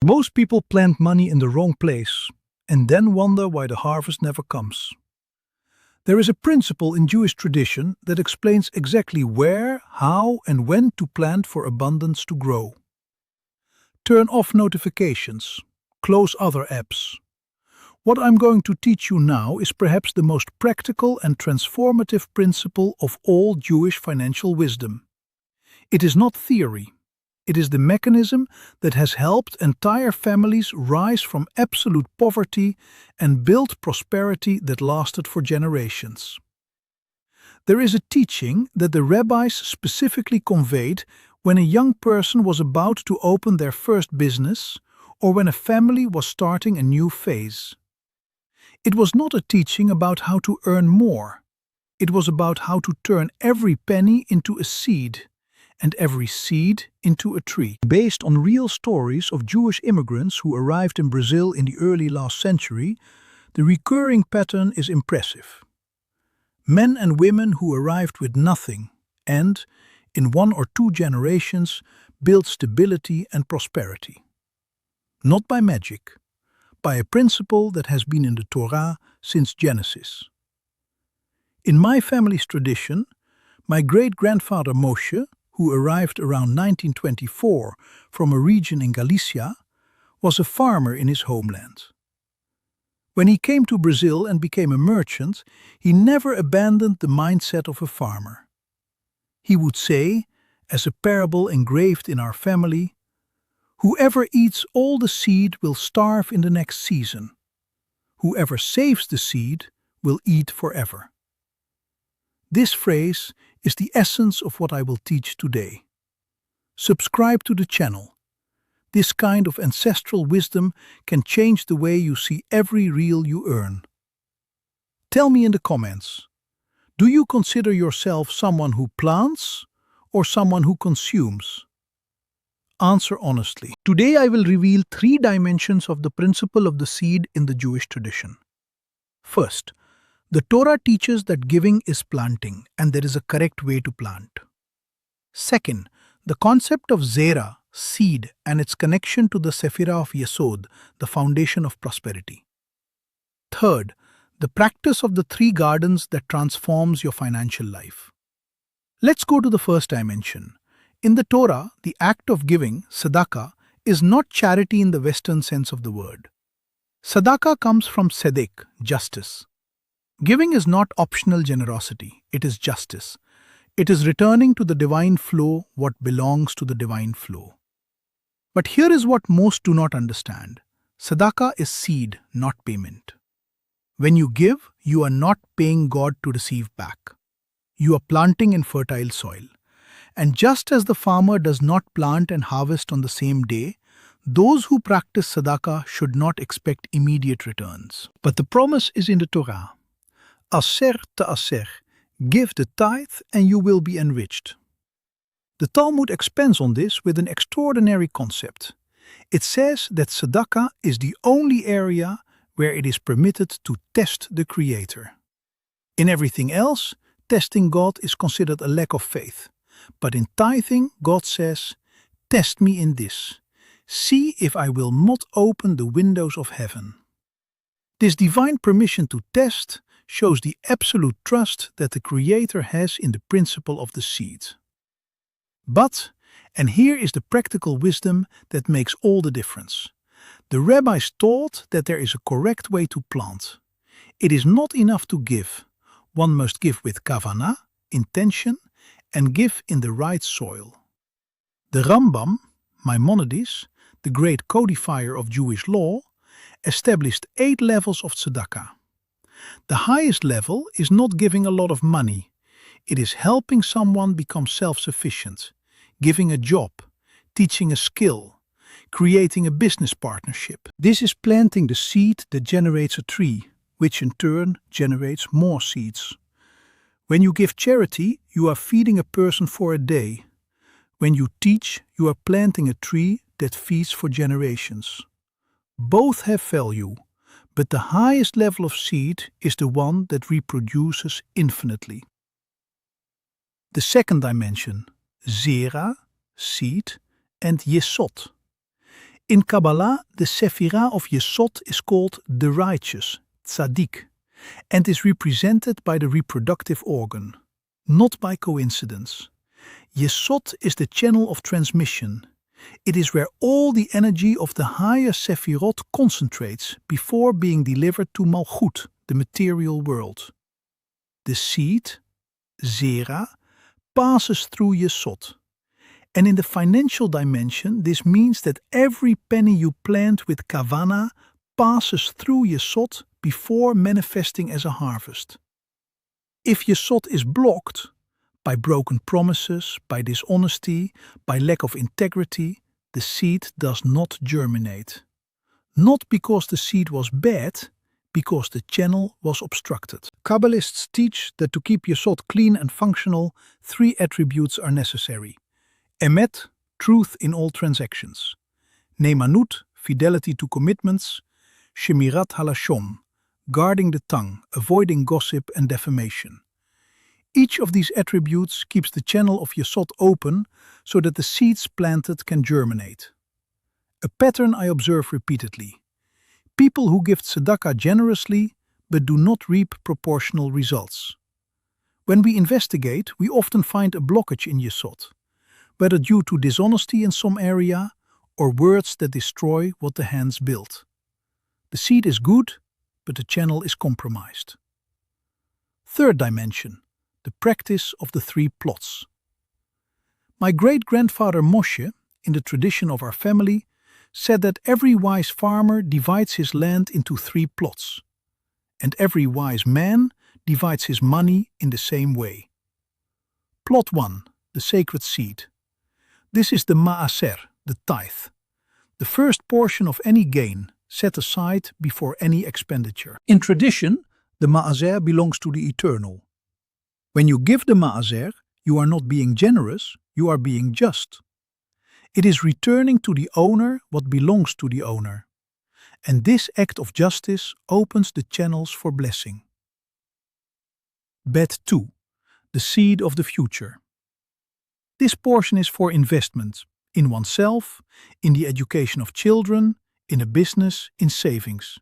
Most people plant money in the wrong place and then wonder why the harvest never comes. There is a principle in Jewish tradition that explains exactly where, how, and when to plant for abundance to grow. Turn off notifications. Close other apps. What I'm going to teach you now is perhaps the most practical and transformative principle of all Jewish financial wisdom. It is not theory. It is the mechanism that has helped entire families rise from absolute poverty and build prosperity that lasted for generations. There is a teaching that the rabbis specifically conveyed when a young person was about to open their first business or when a family was starting a new phase. It was not a teaching about how to earn more. It was about how to turn every penny into a seed and every seed into a tree. Based on real stories of Jewish immigrants who arrived in Brazil in the early last century, the recurring pattern is impressive. Men and women who arrived with nothing and, in 1 or 2 generations, built stability and prosperity. Not by magic, by a principle that has been in the Torah since Genesis. In my family's tradition, my great-grandfather Moshe, who arrived around 1924 from a region in Galicia, was a farmer in his homeland. When he came to Brazil and became a merchant, he never abandoned the mindset of a farmer. He would say, as a parable engraved in our family, "Whoever eats all the seed will starve in the next season. Whoever saves the seed will eat forever." This phrase is the essence of what I will teach today. Subscribe to the channel. This kind of ancestral wisdom can change the way you see every real you earn. Tell me in the comments, do you consider yourself someone who plants or someone who consumes? Answer honestly. Today I will reveal 3 dimensions of the principle of the seed in the Jewish tradition. First, the Torah teaches that giving is planting and there is a correct way to plant. Second, the concept of zera, seed, and its connection to the Sephirah of Yesod, the foundation of prosperity. Third, the practice of the 3 gardens that transforms your financial life. Let's go to the first dimension. In the Torah, the act of giving, tzedakah, is not charity in the Western sense of the word. Tzedakah comes from tzedek, justice. Giving is not optional generosity, it is justice. It is returning to the divine flow what belongs to the divine flow. But here is what most do not understand. Tzedakah is seed, not payment. When you give, you are not paying God to receive back. You are planting in fertile soil. And just as the farmer does not plant and harvest on the same day, those who practice tzedakah should not expect immediate returns. But the promise is in the Torah. Aser ta'aser, give the tithe and you will be enriched. The Talmud expands on this with an extraordinary concept. It says that tzedakah is the only area where it is permitted to test the Creator. In everything else, testing God is considered a lack of faith. But in tithing, God says, "Test me in this. See if I will not open the windows of heaven." This divine permission to test shows the absolute trust that the Creator has in the principle of the seed. But, and here is the practical wisdom that makes all the difference, the rabbis taught that there is a correct way to plant. It is not enough to give. One must give with kavanah, intention, and give in the right soil. The Rambam, Maimonides, the great codifier of Jewish law, established 8 levels of tzedakah. The highest level is not giving a lot of money. It is helping someone become self-sufficient, giving a job, teaching a skill, creating a business partnership. This is planting the seed that generates a tree, which in turn generates more seeds. When you give charity, you are feeding a person for a day. When you teach, you are planting a tree that feeds for generations. Both have value, but the highest level of seed is the one that reproduces infinitely. The second dimension, zera, seed, and yesod. In Kabbalah, the Sephirah of Yesod is called the righteous, tzaddik, and is represented by the reproductive organ. Not by coincidence. Yesod is the channel of transmission. It is where all the energy of the higher Sephirot concentrates before being delivered to Malchut, the material world. The seed, Zera, passes through Yesod. And in the financial dimension, this means that every penny you plant with Kavanah passes through Yesod before manifesting as a harvest. If Yesod is blocked, by broken promises, by dishonesty, by lack of integrity, the seed does not germinate. Not because the seed was bad, because the channel was obstructed. Kabbalists teach that to keep Yesod clean and functional, 3 attributes are necessary. Emet, truth in all transactions. Nemanut, fidelity to commitments. Shemirat halashon, guarding the tongue, avoiding gossip and defamation. Each of these attributes keeps the channel of Yesod open so that the seeds planted can germinate. A pattern I observe repeatedly. People who give tzedakah generously but do not reap proportional results. When we investigate, we often find a blockage in Yesod, whether due to dishonesty in some area or words that destroy what the hands built. The seed is good, but the channel is compromised. Third dimension. The practice of the 3 plots. My great-grandfather Moshe, in the tradition of our family, said that every wise farmer divides his land into 3 plots, and every wise man divides his money in the same way. Plot 1, the sacred seed. This is the maaser, the tithe, the first portion of any gain set aside before any expenditure. In tradition, the maaser belongs to the eternal. When you give the maaser, you are not being generous, you are being just. It is returning to the owner what belongs to the owner. And this act of justice opens the channels for blessing. Bet 2. The seed of the future. This portion is for investment, in oneself, in the education of children, in a business, in savings.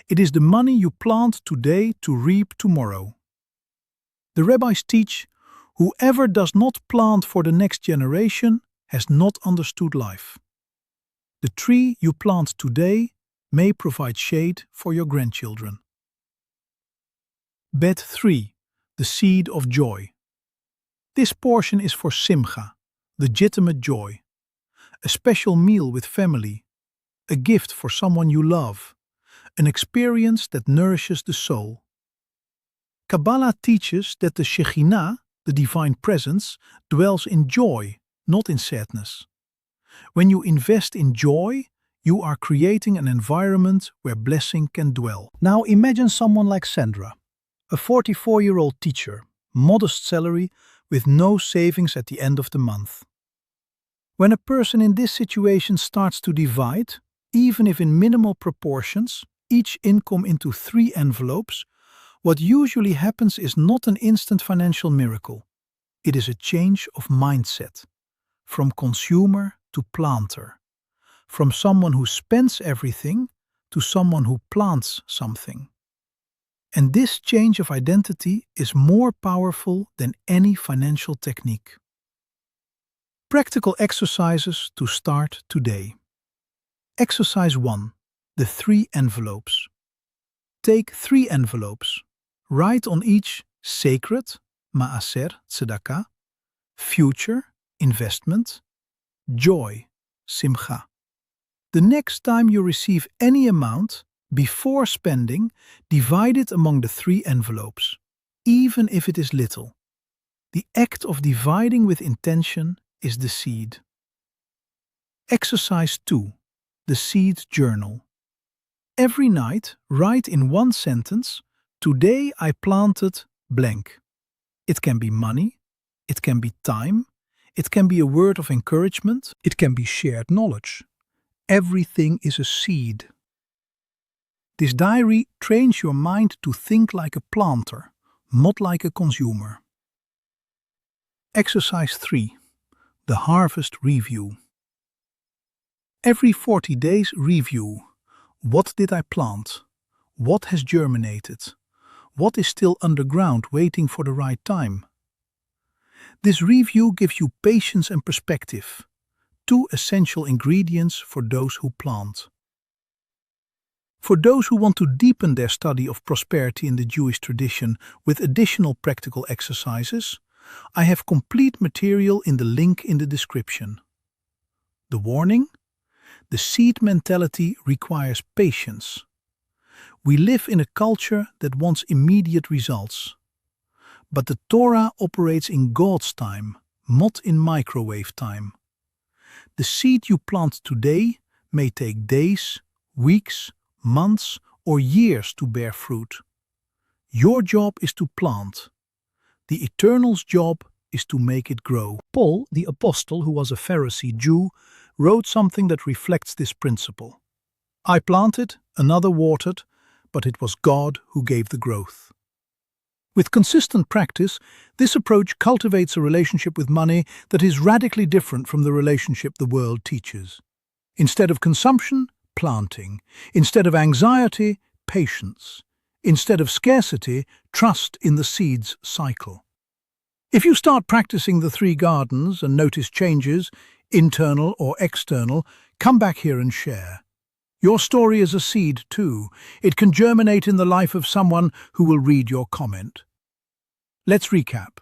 It is the money you plant today to reap tomorrow. The rabbis teach, whoever does not plant for the next generation has not understood life. The tree you plant today may provide shade for your grandchildren. Bet 3. The seed of joy. This portion is for simcha, legitimate joy. A special meal with family, a gift for someone you love, an experience that nourishes the soul. Kabbalah teaches that the Shekhinah, the divine presence, dwells in joy, not in sadness. When you invest in joy, you are creating an environment where blessing can dwell. Now imagine someone like Sandra, a 44-year-old teacher, modest salary, with no savings at the end of the month. When a person in this situation starts to divide, even if in minimal proportions, each income into 3 envelopes, what usually happens is not an instant financial miracle. It is a change of mindset, from consumer to planter, from someone who spends everything to someone who plants something. And this change of identity is more powerful than any financial technique. Practical exercises to start today. Exercise 1. The 3 envelopes. Take 3 envelopes. Write on each sacred, maaser, tzedakah, future, investment, joy, simcha. The next time you receive any amount, before spending, divide it among the 3 envelopes, even if it is little. The act of dividing with intention is the seed. Exercise 2. The seed journal. Every night, write in 1 sentence, "Today I planted blank." It can be money, it can be time, it can be a word of encouragement, it can be shared knowledge. Everything is a seed. This diary trains your mind to think like a planter, not like a consumer. Exercise 3. The harvest review. Every 40 days review. What did I plant? What has germinated? What is still underground waiting for the right time? This review gives you patience and perspective, two essential ingredients for those who plant. For those who want to deepen their study of prosperity in the Jewish tradition with additional practical exercises, I have complete material in the link in the description. The warning? The seed mentality requires patience. We live in a culture that wants immediate results. But the Torah operates in God's time, not in microwave time. The seed you plant today may take days, weeks, months, or years to bear fruit. Your job is to plant. The Eternal's job is to make it grow. Paul, the apostle who was a Pharisee Jew, wrote something that reflects this principle. I planted, another watered, but it was God who gave the growth. With consistent practice, this approach cultivates a relationship with money that is radically different from the relationship the world teaches. Instead of consumption, planting. Instead of anxiety, patience. Instead of scarcity, trust in the seed's cycle. If you start practicing the 3 gardens and notice changes, internal or external, come back here and share. Your story is a seed too. It can germinate in the life of someone who will read your comment. Let's recap.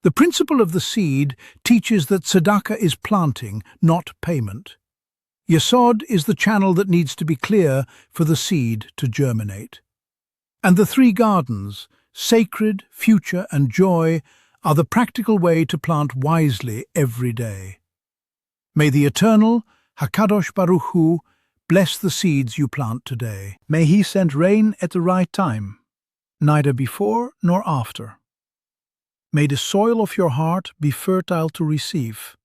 The principle of the seed teaches that tzedakah is planting, not payment. Yesod is the channel that needs to be clear for the seed to germinate. And the 3 gardens, sacred, future, and joy, are the practical way to plant wisely every day. May the Eternal, HaKadosh Baruch Hu, bless the seeds you plant today. May He send rain at the right time, neither before nor after. May the soil of your heart be fertile to receive.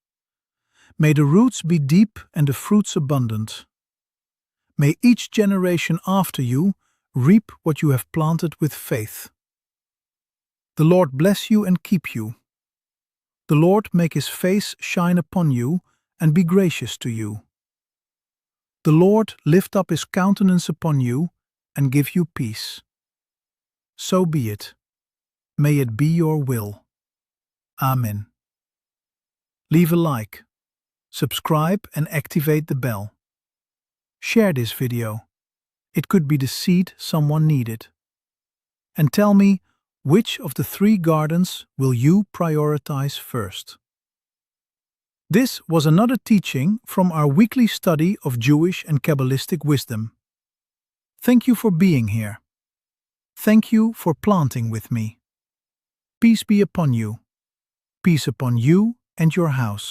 May the roots be deep and the fruits abundant. May each generation after you reap what you have planted with faith. The Lord bless you and keep you. The Lord make His face shine upon you and be gracious to you. The Lord lift up His countenance upon you and give you peace. So be it. May it be your will. Amen. Leave a like, subscribe and activate the bell. Share this video. It could be the seed someone needed. And tell me, which of the 3 gardens will you prioritize first? This was another teaching from our weekly study of Jewish and Kabbalistic wisdom. Thank you for being here. Thank you for planting with me. Peace be upon you. Peace upon you and your house.